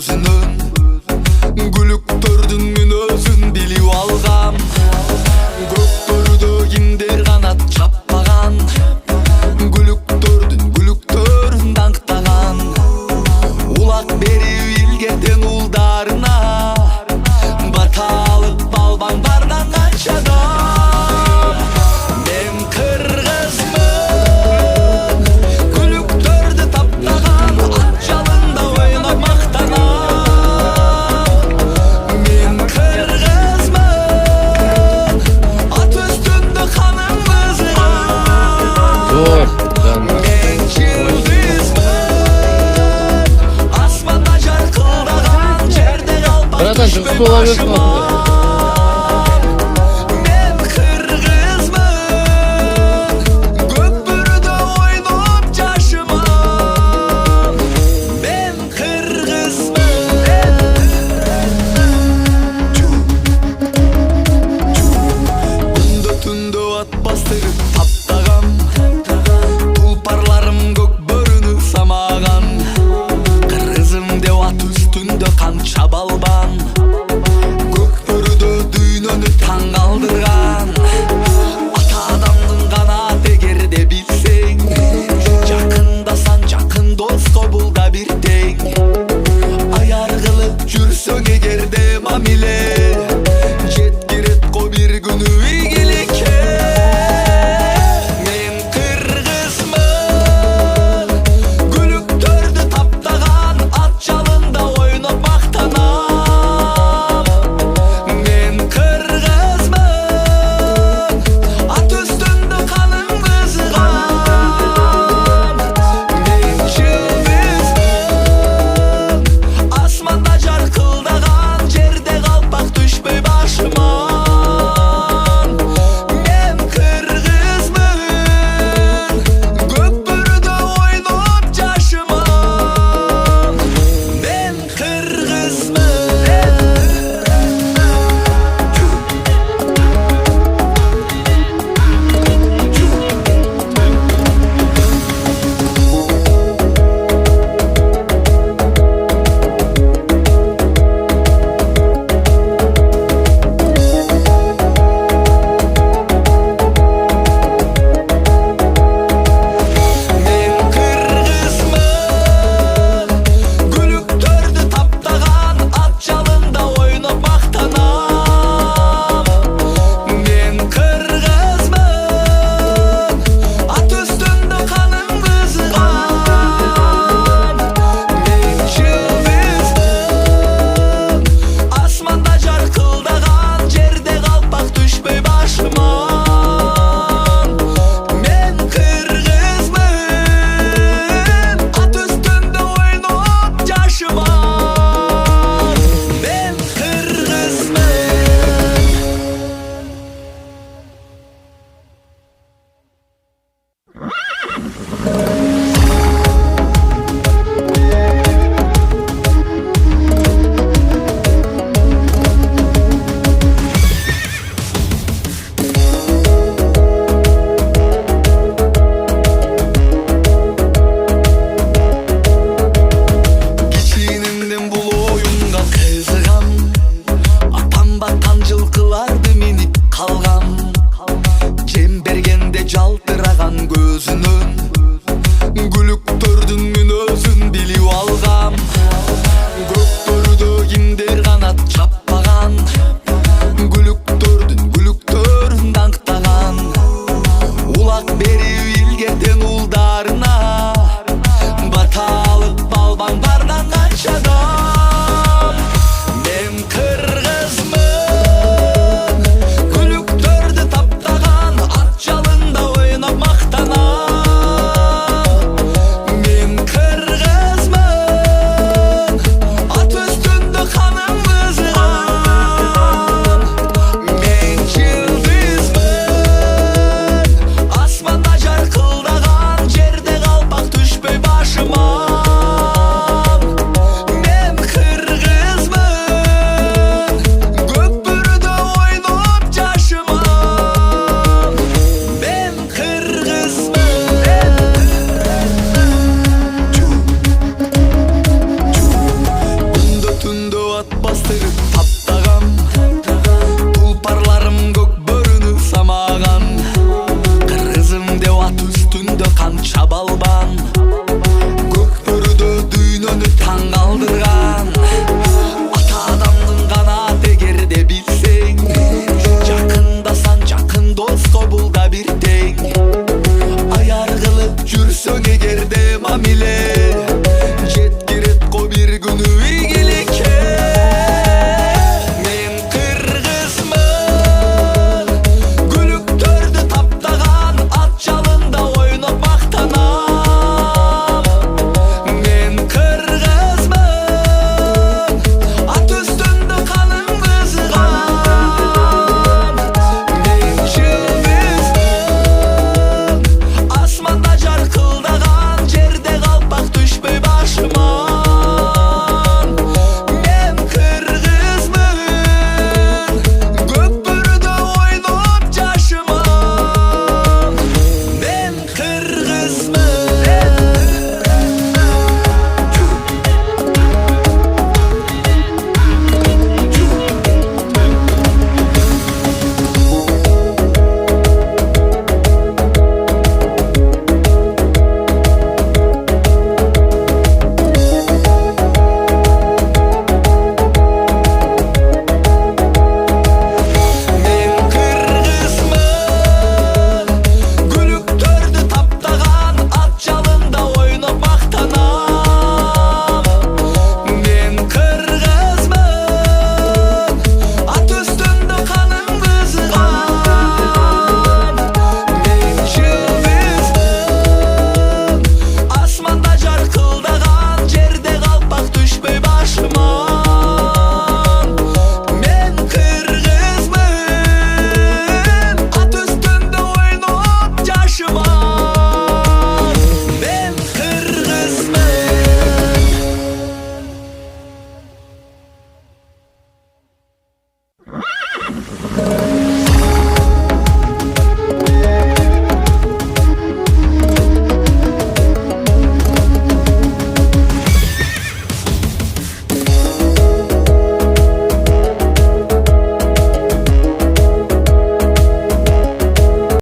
өзүнүн күлүктөрдүн мүнөзүн билип алгам. Көктөрдө кимдер канат чаппаган, күлүктөрдүн даңктаган. Улак берип илгетен улдарына, баталык балбаңдардан канчадан. Мен кыргызмын, күлүктөрдү таптаган, ат жалында ойноп мактанам. Мен кыргызмын, ат үстүндө каным ызган. Мен жылдызмын, асманда жаркылдаган, жерде калбай Братан, түшпөй жылқысы бола берсін башыма. Мен кыргызмын, көпүрдө ойноп жашыман. Мен кыргызмын. Күндө түндө ат бастырып таптаган, тулпарларым көк бөрүнү самаган. Кыргызым деп ат үстүндө канча балбан, көк бөрүдө дүйнөнү таң калтырган. Ата адамдын канаты эгерде билсең, жакындасан жакын доско бул да бир тең. Аяр кылып жүрсөң эгерде мамиле,